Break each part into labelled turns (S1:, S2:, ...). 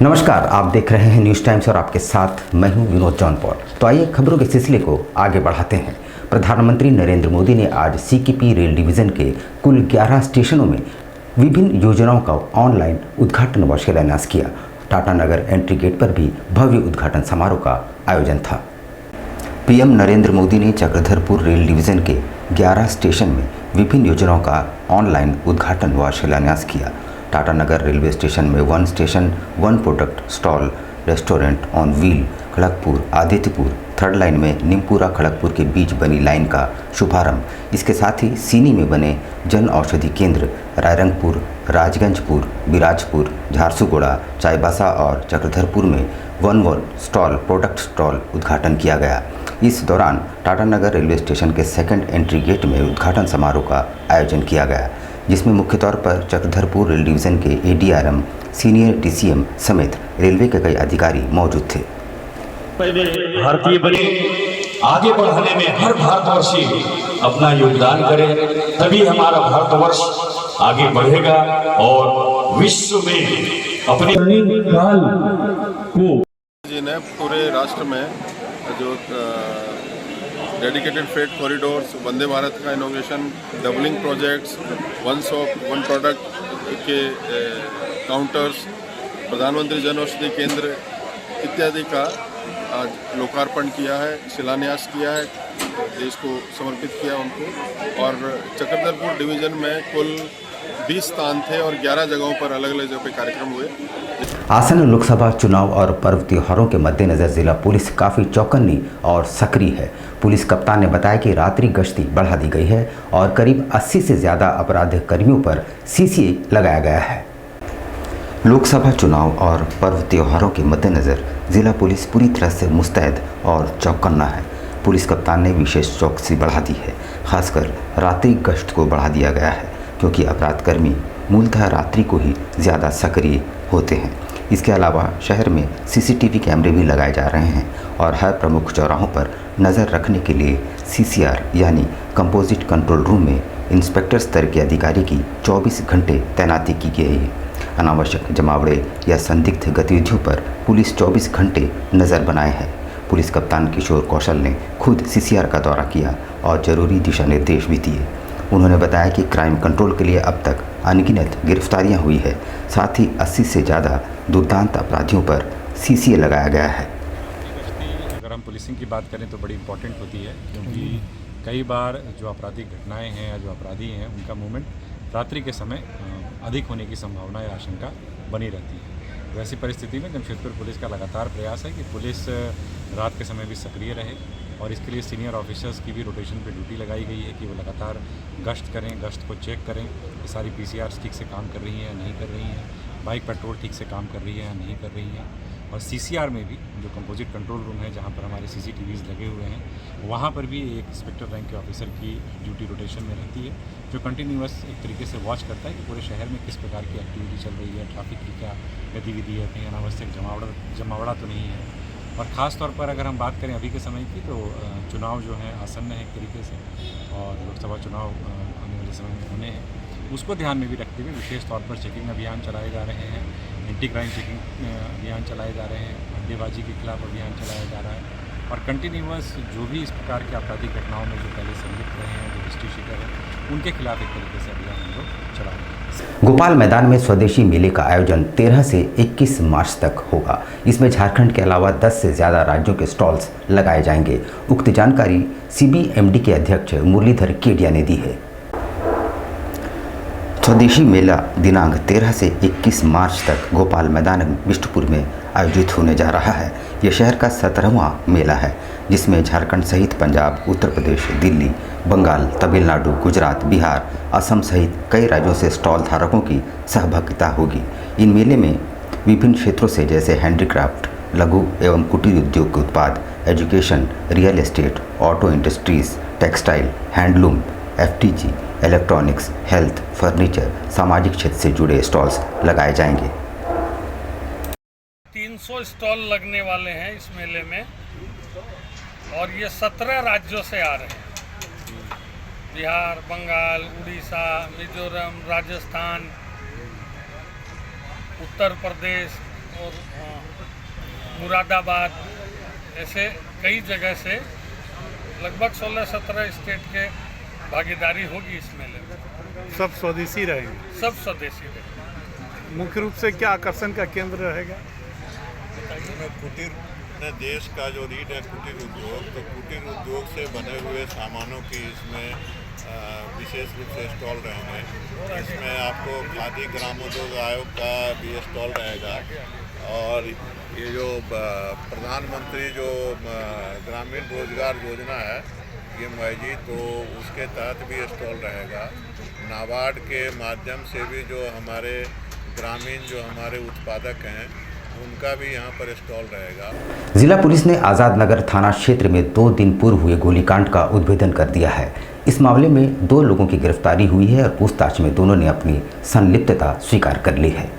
S1: नमस्कार, आप देख रहे हैं न्यूज़ टाइम्स और आपके साथ मैं हूं विनोद जौनपुर। तो आइए खबरों के सिलसिले को आगे बढ़ाते हैं। प्रधानमंत्री नरेंद्र मोदी ने आज सीकेपी रेल डिवीज़न के कुल 11 स्टेशनों में विभिन्न योजनाओं का ऑनलाइन उद्घाटन व शिलान्यास किया। टाटा नगर एंट्री गेट पर भी भव्य उद्घाटन समारोह का आयोजन था। पीएम नरेंद्र मोदी ने चक्रधरपुर रेल डिवीज़न के 11 स्टेशन में विभिन्न योजनाओं का ऑनलाइन उद्घाटन व शिलान्यास किया। टाटा नगर रेलवे स्टेशन में 1 station 1 product stall restaurant on wheel Kharagpur Adityapur, third line में निमपुरा खड़गपुर के बीच बनी लाइन का शुभारंभ। इसके साथ ही सीनी में बने जन औषधि केंद्र रायरंगपुर, राजगंजपुर, बिराजपुर, झारसुगुड़ा, चाईबासा और चक्रधरपुर में 1 स्टॉल प्रोडक्ट स्टॉल उद्घाटन किया गया। इस दौरान टाटा नगर रेलवे स्टेशन के सेकंड एंट्री गेट में उद्घाटन समारोह का आयोजन किया गया, जिसमें मुख्य तौर पर चक्रधरपुर रेल डिवीज़न के एडीआरएम, सीनियर टीसीएम समेत रेलवे के कई अधिकारी मौजूद थे।
S2: भारतीय बने आगे बढ़ाने में हर भारतवर्षी अपना योगदान करे, तभी हमारा भारतवर्ष आगे बढ़ेगा और विश्व में अपने काल को
S3: जी ने पूरे राष्ट्र में जो dedicated freight corridors, Vande Bharat का innovation, doubling projects, 1 shop 1 product के काउंटर्स, प्रधानमंत्री जन औषधि केंद्र इत्यादि का आज लोकार्पण किया है, शिलान्यास किया है, देश को समर्पित किया उनको। और चक्रधरपुर डिवीज़न में कुल 20 स्थान थे और 11 जगहों पर अलग अलग जगह पे कार्यक्रम हुए।
S1: आसन लोकसभा चुनाव और पर्व त्योहारों के मद्देनजर जिला पुलिस काफ़ी चौकन्नी और सक्रिय है। पुलिस कप्तान ने बताया कि रात्रि गश्ती बढ़ा दी गई है और करीब 80 से ज़्यादा अपराध कर्मियों पर सीसीए लगाया गया है। लोकसभा चुनाव और पर्व त्योहारों के मद्देनज़र जिला पुलिस पूरी तरह से मुस्तैद और चौकन्ना है। पुलिस कप्तान ने विशेष चौकसी बढ़ा दी है। खासकर रात्रि गश्त को बढ़ा दिया गया है, क्योंकि अपराधकर्मी मूलतः रात्रि को ही ज़्यादा सक्रिय होते हैं। इसके अलावा शहर में सीसीटीवी कैमरे भी लगाए जा रहे हैं और हर प्रमुख चौराहों पर नज़र रखने के लिए सीसीआर यानी कंपोजिट कंट्रोल रूम में इंस्पेक्टर स्तर के अधिकारी की 24 घंटे तैनाती की गई है। अनावश्यक जमावड़े या संदिग्ध गतिविधियों पर पुलिस 24 घंटे नज़र बनाए है। पुलिस कप्तान किशोर कौशल ने खुद सीसीआर का दौरा किया और ज़रूरी दिशा निर्देश भी दिए। उन्होंने बताया कि क्राइम कंट्रोल के लिए अब तक अनगिनत गिरफ्तारियां हुई है, साथ ही 80 से ज़्यादा दुर्दांत अपराधियों पर सीसीए लगाया गया है।
S4: अगर हम पुलिसिंग की बात करें तो बड़ी इंपॉर्टेंट होती है, क्योंकि कई बार जो आपराधिक घटनाएं हैं या जो अपराधी हैं उनका मूवमेंट रात्रि के समय अधिक होने की संभावना या आशंका बनी रहती है। वैसी परिस्थिति में जमशेदपुर पुलिस का लगातार प्रयास है कि पुलिस रात के समय भी सक्रिय रहे और इसके लिए सीनियर ऑफिसर्स की भी रोटेशन पे ड्यूटी लगाई गई है कि वो लगातार गश्त करें, गश्त को चेक करें कि सारी पीसीआर ठीक से काम कर रही हैं या नहीं कर रही हैं, बाइक पेट्रोल ठीक से काम कर रही है या नहीं कर रही है। और सीसीआर में भी जो कंपोजिट कंट्रोल रूम है, जहाँ पर हमारे सीसीटीवीज़ लगे हुए हैं, वहाँ पर भी एक इंस्पेक्टर रैंक के ऑफिसर की ड्यूटी रोटेशन में रहती है, जो कंटिन्यूअस एक तरीके से वॉच करता है कि पूरे शहर में किस प्रकार की एक्टिविटी चल रही है, ट्रैफिक की क्या गतिविधि है, कहीं अनावश्यक जमावड़ा तो नहीं है। और ख़ास तौर पर अगर हम बात करें अभी के समय की, तो चुनाव जो है आसन्न है एक तरीके से और लोकसभा चुनाव आने वाले समय में होने हैं, उसको ध्यान में भी रखते हुए विशेष तौर पर चेकिंग अभियान चलाए जा रहे हैं, एंटी क्राइम चेकिंग अभियान चलाए जा रहे हैं, अड्डेबाजी के खिलाफ अभियान चलाया जा रहा है और कंटिन्यूअस जो भी इस प्रकार के आपराधिक घटनाओं में जो पहले संलिप्त रहे हैं, जो हिस्ट्री शीटर हैं, उनके खिलाफ एक तरीके से अभियान हम लोग चला रहे हैं।
S1: गोपाल मैदान में स्वदेशी मेले का आयोजन 13 से 21 मार्च तक होगा। इसमें झारखंड के अलावा 10 से ज़्यादा राज्यों के स्टॉल्स लगाए जाएंगे। उक्त जानकारी सीबीएमडी के अध्यक्ष मुरलीधर केडिया ने दी है। स्वदेशी मेला दिनांक 13 से 21 मार्च तक गोपाल मैदान बिष्टुपुर में आयोजित होने जा रहा है। यह शहर का 17वां मेला है, जिसमें झारखंड सहित पंजाब, उत्तर प्रदेश, दिल्ली, बंगाल, तमिलनाडु, गुजरात, बिहार, असम सहित कई राज्यों से स्टॉल धारकों की सहभागिता होगी। इन मेले में विभिन्न क्षेत्रों से जैसे हैंडीक्राफ्ट, लघु एवं कुटीर उद्योग के उत्पाद, education, real estate, auto industries, textile, handloom, FTG, electronics, health, furniture, सामाजिक क्षेत्र से जुड़े स्टॉल्स लगाए जाएंगे।
S5: 300 स्टॉल लगने वाले हैं इस मेले में और ये 17 राज्यों से आ रहे हैं। बिहार, बंगाल, उड़ीसा, मिजोरम, राजस्थान, उत्तर प्रदेश और मुरादाबाद, ऐसे कई जगह से लगभग 16-17 स्टेट के भागीदारी होगी इस मेले में।
S6: सब स्वदेशी रहेंगे।
S5: सब स्वदेशी रहेंगे।
S6: मुख्य रूप से क्या आकर्षण का केंद्र रहेगा?
S7: कुटीर ने देश का जो रीढ़ है कुटीर उद्योग, तो कुटीर उद्योग से बने हुए सामानों की इसमें विशेष रूप से स्टॉल रहेंगे। इसमें आपको खादी ग्रामोद्योग आयोग का भी स्टॉल रहेगा और ये जो प्रधानमंत्री जो ग्रामीण रोजगार योजना है PMYG, तो उसके तहत भी स्टॉल रहेगा। नाबार्ड के माध्यम से भी जो हमारे ग्रामीण जो हमारे उत्पादक हैं उनका भी यहाँ पर स्टॉल रहेगा।
S1: जिला पुलिस ने आज़ाद नगर थाना क्षेत्र में 2 दिन पूर्व हुए गोलीकांड का उद्भेदन कर दिया है। इस मामले में 2 लोगों की गिरफ्तारी हुई है और पूछताछ में दोनों ने अपनी संलिप्तता स्वीकार कर ली है।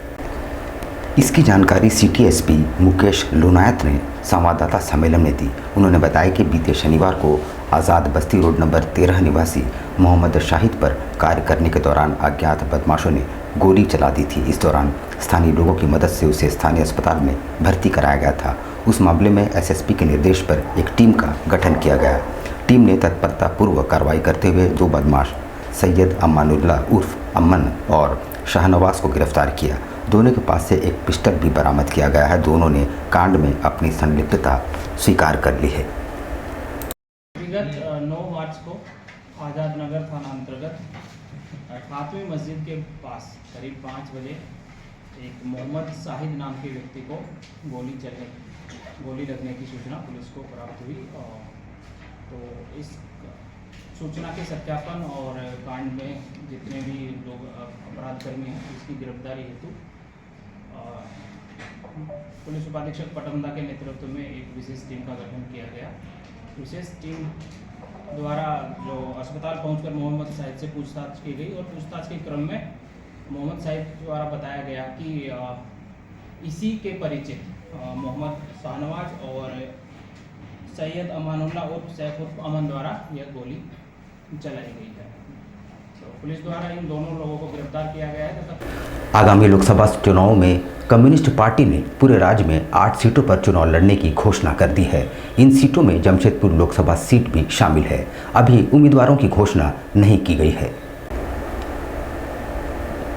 S1: इसकी जानकारी सिटी एसपी मुकेश लोनायत ने संवाददाता सम्मेलन में दी। उन्होंने बताया कि बीते शनिवार को आज़ाद बस्ती रोड नंबर 13 निवासी मोहम्मद शाहिद पर कार्य करने के दौरान अज्ञात बदमाशों ने गोली चला दी थी। इस दौरान स्थानीय लोगों की मदद से उसे स्थानीय अस्पताल में भर्ती कराया गया था। उस मामले में एसएसपी के निर्देश पर एक टीम का गठन किया गया। टीम ने तत्परतापूर्वक कार्रवाई करते हुए 2 बदमाश सैयद अमानुल्लाह उर्फ अमन और शाहनवाज को गिरफ्तार किया। दोनों के पास से एक पिस्टल भी बरामद किया गया है। दोनों ने कांड में अपनी संलिप्तता स्वीकार कर ली है।
S8: विगत 9 मार्च को आज़ाद नगर थाना अंतर्गत फातमी मस्जिद के पास करीब 5 बजे एक मोहम्मद शाहिद नाम के व्यक्ति को गोली लगने की सूचना पुलिस को प्राप्त हुई। तो इस सूचना के सत्यापन और कांड में जितने भी लोग अपराधकर्मी हैं उसकी गिरफ्तारी हेतु पुलिस उपाधीक्षक पटमदा के नेतृत्व में एक विशेष टीम का गठन किया गया। विशेष टीम द्वारा जो अस्पताल पहुंचकर मोहम्मद शाहिद से पूछताछ की गई और पूछताछ के क्रम में मोहम्मद शाहिद द्वारा बताया गया कि इसी के परिचित मोहम्मद शाहनवाज और सैयद अमानुल्लाह उर्फ सैफ उर्फ अमन द्वारा यह गोली चलाई गई है। तो पुलिस द्वारा इन दोनों लोगों को गिरफ्तार किया गया है तथा
S1: आगामी लोकसभा चुनाव में कम्युनिस्ट पार्टी ने पूरे राज्य में 8 सीटों पर चुनाव लड़ने की घोषणा कर दी है। इन सीटों में जमशेदपुर लोकसभा सीट भी शामिल है। अभी उम्मीदवारों की घोषणा नहीं की गई है।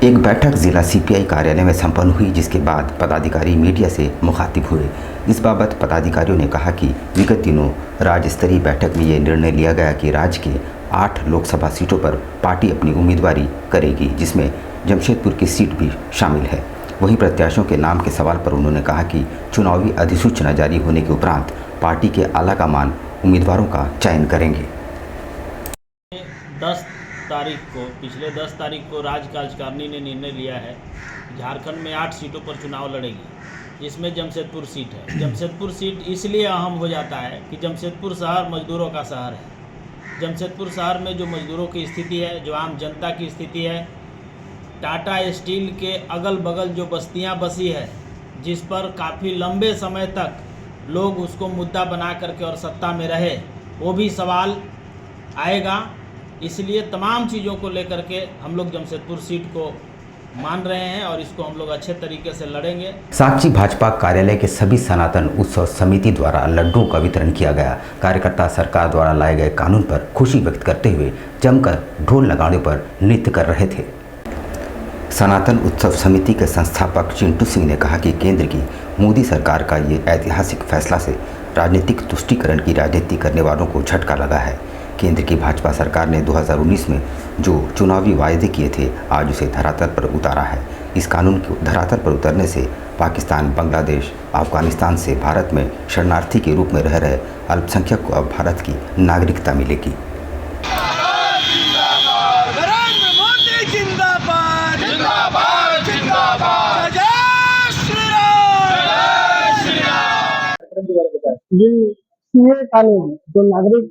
S1: एक बैठक जिला सीपीआई कार्यालय में संपन्न हुई, जिसके बाद पदाधिकारी मीडिया से मुखातिब हुए। इस बाबत पदाधिकारियों ने कहा कि विगत दिनों राज्य स्तरीय बैठक में ये निर्णय लिया गया कि राज्य के 8 लोकसभा सीटों पर पार्टी अपनी उम्मीदवारी करेगी, जिसमें जमशेदपुर की सीट भी शामिल है। वहीं प्रत्याशियों के नाम के सवाल पर उन्होंने कहा कि चुनावी अधिसूचना जारी होने के उपरांत पार्टी के आलाकमान उम्मीदवारों का चयन करेंगे।
S8: 10 तारीख को राज्य कार्यकारिणी ने निर्णय लिया है झारखंड में 8 सीटों पर चुनाव लड़ेगी, जिसमें जमशेदपुर सीट है। जमशेदपुर सीट इसलिए अहम हो जाता है कि जमशेदपुर शहर मजदूरों का शहर है। जमशेदपुर शहर में जो मजदूरों की स्थिति है, जो आम जनता की स्थिति है, टाटा स्टील के अगल बगल जो बस्तियां बसी है, जिस पर काफ़ी लंबे समय तक लोग उसको मुद्दा बना करके और सत्ता में रहे, वो भी सवाल आएगा। इसलिए तमाम चीज़ों को लेकर के हम लोग जमशेदपुर सीट को मान रहे हैं और इसको हम लोग अच्छे तरीके से लड़ेंगे।
S1: साक्षी भाजपा कार्यालय के सभी सनातन उत्सव समिति द्वारा लड्डुओं का वितरण किया गया। कार्यकर्ता सरकार द्वारा लाए गए कानून पर खुशी व्यक्त करते हुए जमकर ढोल नगाड़े पर नृत्य कर रहे थे। सनातन उत्सव समिति के संस्थापक चिंटू सिंह ने कहा कि केंद्र की मोदी सरकार का ये ऐतिहासिक फैसला से राजनीतिक तुष्टीकरण की राजनीति करने वालों को झटका लगा है। केंद्र की भाजपा सरकार ने 2019 में जो चुनावी वायदे किए थे, आज उसे धरातल पर उतारा है। इस कानून के धरातल पर उतरने से पाकिस्तान, बांग्लादेश, अफगानिस्तान से भारत में शरणार्थी के रूप में रह रहे अल्पसंख्यक को अब भारत की नागरिकता मिलेगी।
S9: ये सीए कानून जो नागरिक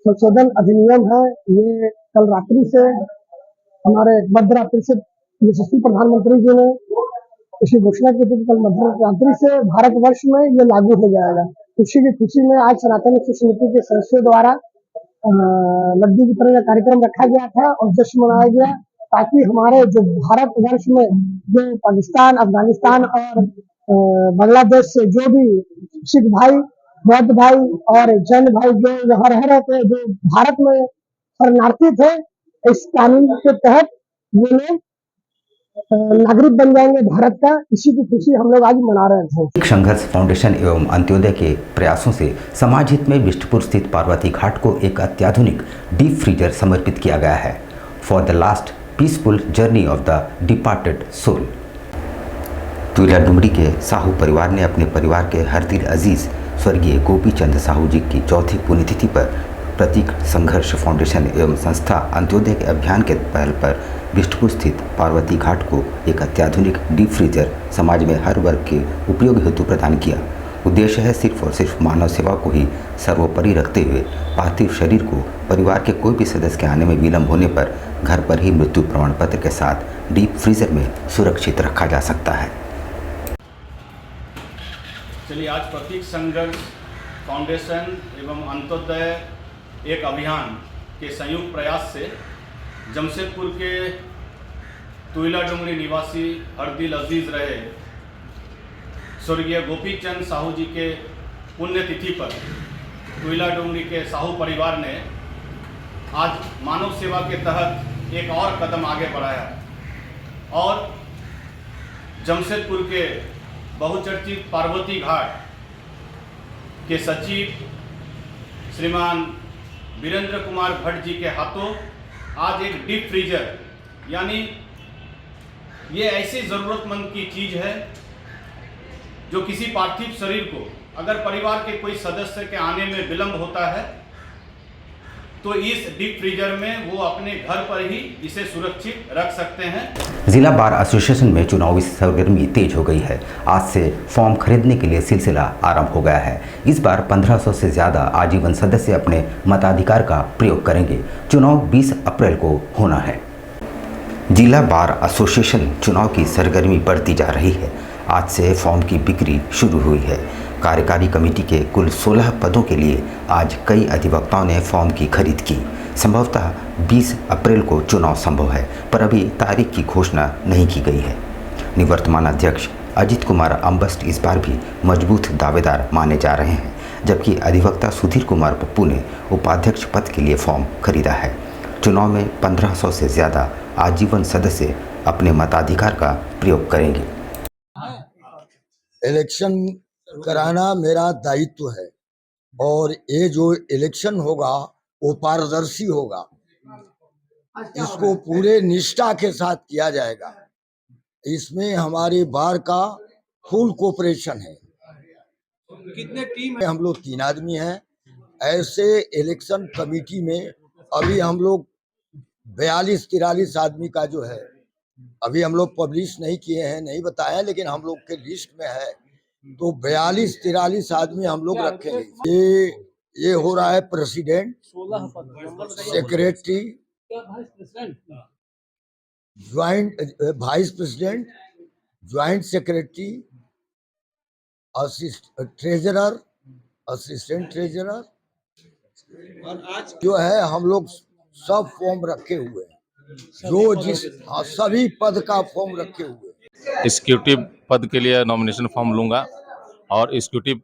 S9: संशोधन अधिनियम है, ये कल रात्रि से हमारे मध्य रात्रि से यशस्वी प्रधानमंत्री जी ने इसी घोषणा की थी कि कल मध्य रात्रि से भारतवर्ष में ये लागू हो जाएगा। उसी की खुशी में आज सनातन उत्सव समिति के सदस्यों द्वारा लड्डू वितरण का कार्यक्रम रखा गया था और जश्न मनाया गया। ताकि हमारे जो भारतवर्ष में जो पाकिस्तान, अफगानिस्तान और बांग्लादेश से जो भी सिख भाई, बौद्ध भाई और जैन भाई जो यहाँ रह रहे थे, जो भारत में शरणार्थी थे, इस कानून के तहत वो लोग नागरिक बन जाएंगे भारत का। इसी की खुशी हम लोग आज मना रहे थे।
S1: संघर्ष फाउंडेशन एवं अंत्योदय के प्रयासों से समाज हित में बिष्टपुर स्थित पार्वती घाट को एक अत्याधुनिक डीप फ्रीजर समर्पित किया गया है for the last peaceful journey of the departed soul. Tula Dumri के साहू परिवार ने अपने परिवार के हर दिल अजीज स्वर्गीय गोपी चंद साहू जी की चौथी पुण्यतिथि पर प्रतीक संघर्ष फाउंडेशन एवं संस्था अंत्योदय के अभियान के पहल पर बिष्टपुर स्थित पार्वती घाट को एक अत्याधुनिक डीप फ्रीजर समाज में हर वर्ग के उपयोग हेतु प्रदान किया। उद्देश्य है सिर्फ और सिर्फ मानव सेवा को ही सर्वोपरि रखते हुए पार्थिव शरीर को परिवार के कोई भी सदस्य के आने में विलम्ब होने पर घर पर ही मृत्यु प्रमाण पत्र के साथ डीप फ्रीजर में सुरक्षित रखा जा सकता है।
S8: चलिए, आज प्रतीक संघर्ष फाउंडेशन एवं अंत्योदय एक अभियान के संयुक्त प्रयास से जमशेदपुर के तुला डुमरी निवासी हर दिल अजीज रहे स्वर्गीय गोपी चंद साहू जी के पुण्यतिथि पर तुला डुमरी के साहू परिवार ने आज मानव सेवा के तहत एक और कदम आगे बढ़ाया और जमशेदपुर के बहुचर्चित पार्वती घाट के सचिव श्रीमान वीरेंद्र कुमार भट्ट जी के हाथों आज एक डीप फ्रीजर, यानी ये ऐसी ज़रूरतमंद की चीज़ है जो किसी पार्थिव शरीर को अगर परिवार के कोई सदस्य के आने में विलम्ब होता है तो इस डीप फ्रीजर में वो अपने घर पर ही इसे सुरक्षित रख सकते हैं।
S1: जिला बार एसोसिएशन में चुनावी सरगर्मी तेज हो गई है। आज से फॉर्म खरीदने के लिए सिलसिला आरंभ हो गया है। इस बार 1500 से ज़्यादा आजीवन सदस्य अपने मताधिकार का प्रयोग करेंगे। चुनाव 20 अप्रैल को होना है। जिला बार एसोसिएशन चुनाव की सरगर्मी बढ़ती जा रही है। आज से फॉर्म की बिक्री शुरू हुई है। कार्यकारी कमेटी के कुल 16 पदों के लिए आज कई अधिवक्ताओं ने फॉर्म की खरीद की। संभवतः 20 अप्रैल को चुनाव संभव है, पर अभी तारीख की घोषणा नहीं की गई है। निवर्तमान अध्यक्ष अजित कुमार अम्बस्ट इस बार भी मजबूत दावेदार माने जा रहे हैं, जबकि अधिवक्ता सुधीर कुमार पप्पू ने उपाध्यक्ष पद के लिए फॉर्म खरीदा है। चुनाव में 1500 से ज़्यादा आजीवन सदस्य अपने मताधिकार का प्रयोग करेंगे।
S10: इलेक्शन कराना मेरा दायित्व है और ये जो इलेक्शन होगा वो पारदर्शी होगा। इसको पूरे निष्ठा के साथ किया जाएगा। इसमें हमारे बार का फुल कोऑपरेशन है। कितने टीम है? हम लोग 3 आदमी हैं। ऐसे इलेक्शन कमेटी में अभी हम लोग 42-43 आदमी का जो है अभी हम लोग पब्लिश नहीं किए हैं, नहीं बताया, लेकिन हम लोग के लिस्ट में है। तो 42-43 आदमी हम लोग रखेंगे। ये हो रहा है president, secretary, joint vice president, joint secretary, treasurer, assistant treasurer, और आज जो है हम लोग सब फॉर्म रखे हुए हैं। जो जिस सभी पद का फॉर्म रखे हुए हैं।
S11: एग्जीक्यूटिव पद के लिए नॉमिनेशन फॉर्म लूँगा और एग्जीक्यूटिव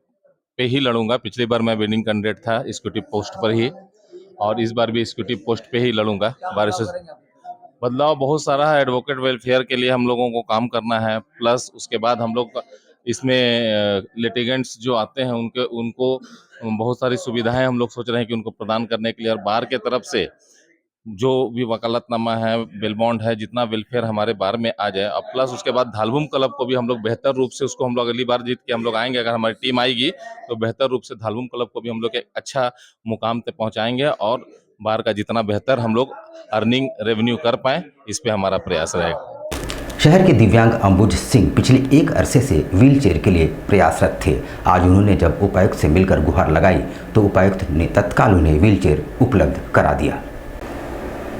S11: पे ही लड़ूंगा। पिछली बार मैं विनिंग कैंडिडेट था एग्जीक्यूटिव पोस्ट पर ही, और इस बार भी एग्जीक्यूटिव पोस्ट पे ही लड़ूंगा। बार से बदलाव बहुत सारा है। एडवोकेट वेलफेयर के लिए हम लोगों को काम करना है, प्लस उसके बाद हम लोग इसमें लिटिगेंट्स जो आते हैं उनको बहुत सारी सुविधाएं हम लोग सोच रहे हैं कि उनको प्रदान करने के लिए, और बार के तरफ से जो भी वकालतनामा है, बेल बॉन्ड है, जितना वेलफेयर हमारे बार में आ जाए। और प्लस उसके बाद धालभूम क्लब को भी हम लोग बेहतर रूप से उसको हम लोग अगली बार जीत के हम लोग आएंगे, अगर हमारी टीम आएगी तो बेहतर रूप से धालभूम क्लब को भी हम लोग एक अच्छा मुकाम तक पहुंचाएंगे और बार का जितना बेहतर हम लोग अर्निंग रेवेन्यू कर पाएँ, इस पर हमारा प्रयास रहेगा।
S1: शहर के दिव्यांग अंबुज सिंह पिछले एक अरसे से व्हीलचेयर के लिए प्रयासरत थे। आज उन्होंने जब उपायुक्त से मिलकर गुहार लगाई तो उपायुक्त ने तत्काल उन्हें व्हीलचेयर उपलब्ध करा दिया।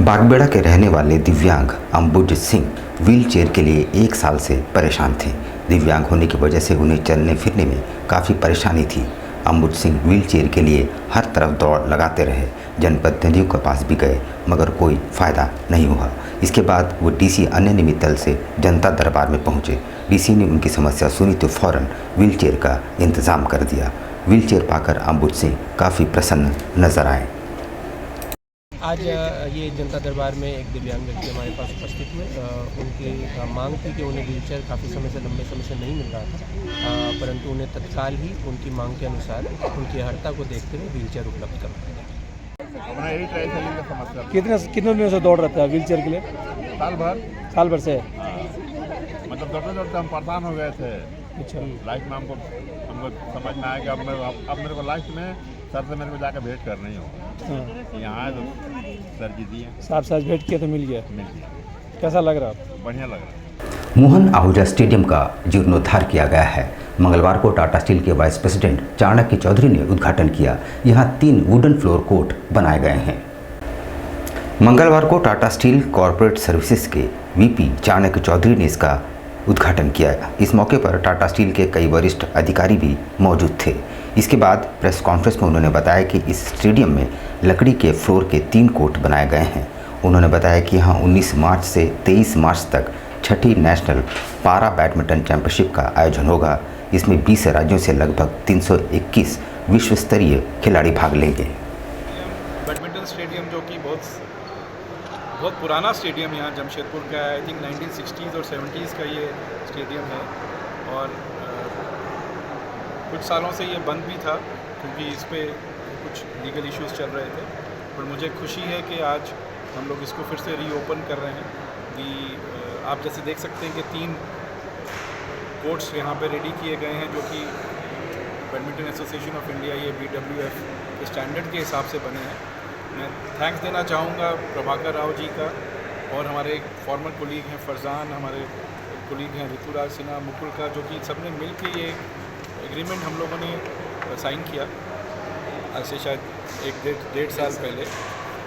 S1: बागबेड़ा के रहने वाले दिव्यांग अंबुज सिंह व्हीलचेयर के लिए 1 साल से परेशान थे। दिव्यांग होने की वजह से उन्हें चलने फिरने में काफ़ी परेशानी थी। अंबुज सिंह व्हीलचेयर के लिए हर तरफ दौड़ लगाते रहे। जनप्रतिनिधियों के पास भी गए मगर कोई फ़ायदा नहीं हुआ। इसके बाद वो डीसी अन्य निमित्त दल से जनता दरबार में पहुंचे। डीसी ने उनकी समस्या सुनी तो फौरन व्हीलचेयर का इंतज़ाम कर दिया। व्हीलचेयर पाकर अम्बुज सिंह काफ़ी प्रसन्न नजर आए।
S12: आज ये जनता दरबार में एक दिव्यांग व्यक्ति हमारे पास उपस्थित हुए। उनकी मांग थी कि उन्हें व्हीलचेयर काफ़ी समय से लंबे समय से नहीं मिल रहा था, परंतु उन्हें तत्काल ही उनकी मांग के अनुसार उनकी अर्हता को देखते हुए व्हीलचेयर उपलब्ध करवाया। कितने दिनों से दौड़ रहा था व्हीलचेयर के लिए? साल भर से।
S7: मतलब दौड़ते दौड़ते हम परेशान हो गए थे।
S12: अच्छा।
S7: लाइफ में हमको समझ में आया कि अब मेरे को लाइफ में सर से मेरे को जाकर भेंट करनी हो। यहाँ आए तो सर जी दिए।
S12: साथ भेंट किया तो मिल गया। कैसा लग रहा है?
S7: बढ़िया लग रहा है।
S1: मोहन आहूजा स्टेडियम का जीर्णोद्धार किया गया है। मंगलवार को टाटा स्टील के वाइस प्रेसिडेंट चाणक्य चौधरी ने उद्घाटन किया। यहाँ 3 वुडन फ्लोर कोर्ट बनाए गए हैं। मंगलवार को टाटा स्टील कॉरपोरेट सर्विसेज के वीपी चाणक्य चौधरी ने इसका उद्घाटन किया। इस मौके पर टाटा स्टील के कई वरिष्ठ अधिकारी भी मौजूद थे। इसके बाद प्रेस कॉन्फ्रेंस में उन्होंने बताया कि इस स्टेडियम में लकड़ी के फ्लोर के 3 कोर्ट बनाए गए हैं। उन्होंने बताया कि यहाँ 19 मार्च से 23 मार्च तक 6ठी नेशनल पारा बैडमिंटन चैंपियनशिप का आयोजन होगा। इसमें 20 राज्यों से लगभग 321 विश्व स्तरीय खिलाड़ी भाग लेंगे।
S13: बैडमिंटन स्टेडियम जो कि बहुत पुराना स्टेडियम यहाँ जमशेदपुर का है। आई थिंक 1960s और 70s का ये स्टेडियम है और कुछ सालों से ये बंद भी था क्योंकि इस पे कुछ लीगल इश्यूज चल रहे थे। पर मुझे खुशी है कि आज हम लोग इसको फिर से रीओपन कर रहे हैं। आप जैसे देख सकते हैं कि 3 कोर्ट्स यहाँ पे रेडी किए गए हैं जो कि बैडमिंटन एसोसिएशन ऑफ इंडिया ये BWF के स्टैंडर्ड के हिसाब से बने हैं। मैं थैंक्स देना चाहूँगा प्रभाकर राव जी का और हमारे एक फॉर्मर कोलीग हैं फरजान, हमारे कोलीग हैं ऋतुराज सिन्हा, मुकुल का, जो कि सबने मिल के ये एग्रीमेंट हम लोगों ने साइन किया आज से शायद 1-1.5 साल पहले।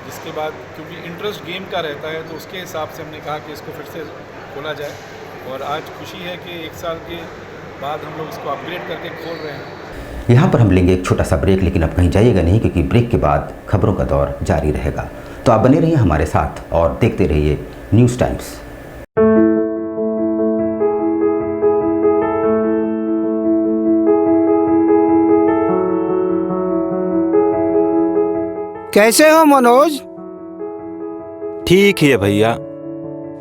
S13: जिसके बाद क्योंकि इंटरेस्ट गेम का रहता है तो उसके हिसाब से हमने कहा कि इसको फिर से खोला जाए और आज खुशी है कि 1 साल के बाद हम लोग इसको अपग्रेड करके खोल रहे हैं।
S1: यहाँ पर हम लेंगे एक छोटा सा ब्रेक, लेकिन अब कहीं जाइएगा नहीं क्योंकि ब्रेक के बाद खबरों का दौर जारी रहेगा। तो आप बने रहिए हमारे साथ और देखते रहिए न्यूज़ टाइम्स।
S14: कैसे हो मनोज?
S15: ठीक है भैया।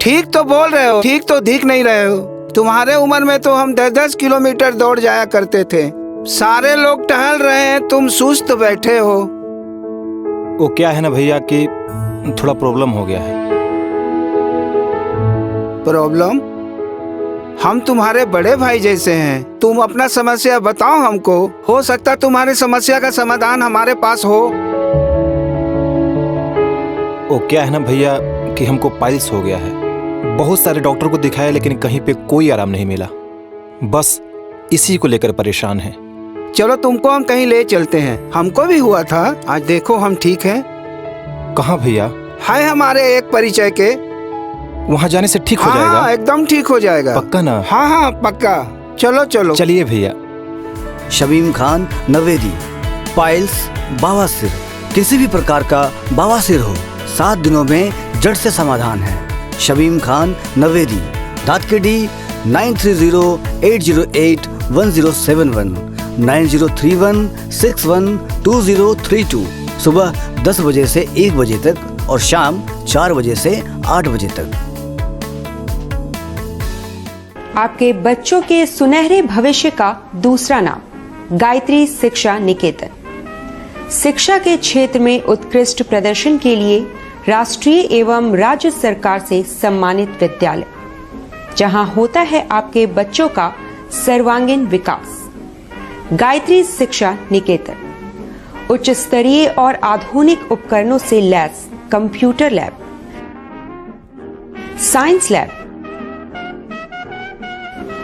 S14: ठीक तो बोल रहे हो, ठीक तो दिख नहीं रहे हो। तुम्हारे उम्र में तो हम 10-10 किलोमीटर दौड़ जाया करते थे। सारे लोग टहल रहे हैं, तुम सुस्त बैठे हो।
S15: वो क्या है ना भैया कि थोड़ा प्रॉब्लम हो गया है।
S14: प्रॉब्लम? हम तुम्हारे बड़े भाई जैसे हैं, तुम अपना समस्या बताओ हमको। हो सकता तुम्हारी समस्या का समाधान हमारे पास हो।
S15: वो क्या है ना भैया कि हमको पाइल्स हो गया है। बहुत सारे डॉक्टर को दिखाया लेकिन कहीं पे कोई आराम नहीं मिला। बस इसी को लेकर परेशान है।
S14: चलो तुमको हम कहीं ले चलते हैं, हमको भी हुआ था। आज देखो हम ठीक हैं।
S15: कहाँ भैया?
S14: है हमारे एक परिचय के।
S15: वहाँ जाने से ठीक हो जाएगा?
S14: हाँ, एकदम ठीक हो जाएगा।
S15: पक्का ना?
S14: हाँ हाँ पक्का। चलो चलो
S15: चलिए भैया।
S16: शमीम खान नवेदी, पाइल्स, बवासीर, किसी भी प्रकार का बवासीर हो 7 दिनों में जड़ से समाधान है। शमीम खान नवेदी, दादकेडी 9308081071 9031612032। सुबह 10 बजे से 1 बजे तक और शाम 4 बजे से 8 बजे तक।
S17: आपके बच्चों के सुनहरे भविष्य का दूसरा नाम गायत्री शिक्षा निकेतन। शिक्षा के क्षेत्र में उत्कृष्ट प्रदर्शन के लिए राष्ट्रीय एवं राज्य सरकार से सम्मानित विद्यालय, जहां होता है आपके बच्चों का सर्वांगीण विकास। गायत्री शिक्षा निकेतन उच्च स्तरीय और आधुनिक उपकरणों से lace computer lab, science lab,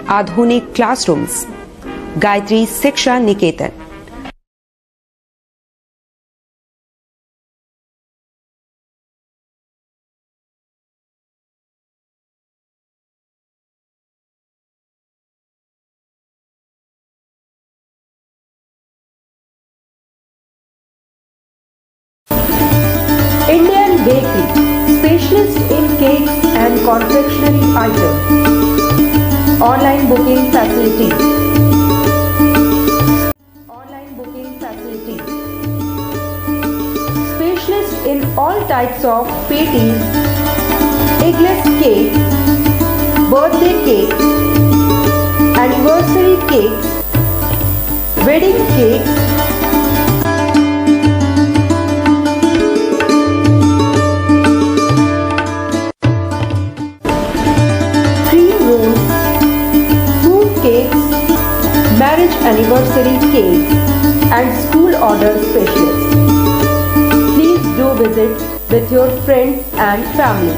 S17: आधुनिक क्लासरूम्स। गायत्री शिक्षा निकेतन। specialist in cakes and confectionery items. Online booking facility. Online booking facility. Specialist in all types of patties, eggless cake, birthday cake, anniversary cakes, wedding cakes, cream rolls, fruit cakes, marriage anniversary cakes, and school order specialists. Please do visit with your friends and family.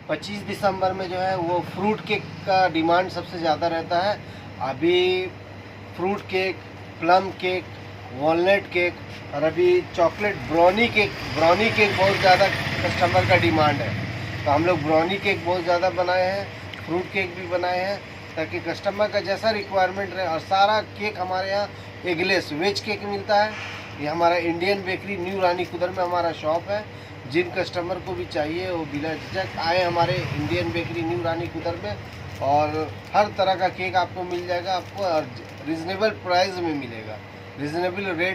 S18: पच्चीस दिसंबर में जो है वो fruit cake का demand सबसे ज़्यादा रहता है। अभी fruit cake, plum cake, walnut cake और अभी चॉकलेट ब्राउनी केक बहुत ज़्यादा कस्टमर का डिमांड है। तो हम लोग ब्राउनी केक बहुत ज़्यादा बनाए हैं, फ्रूट केक भी बनाए हैं ताकि कस्टमर का जैसा रिक्वायरमेंट रहे। और सारा केक हमारे यहाँ एगलेस वेज केक मिलता है। ये हमारा इंडियन बेकरी न्यू रानी कुदर में हमारा शॉप है। जिन कस्टमर को भी चाहिए वो बिना झिझक आए हमारे इंडियन बेकरी न्यू रानी कुदर में, और हर तरह का केक आपको मिल जाएगा आपको, और रिजनेबल प्राइस में मिलेगा, रिजनेबल रेट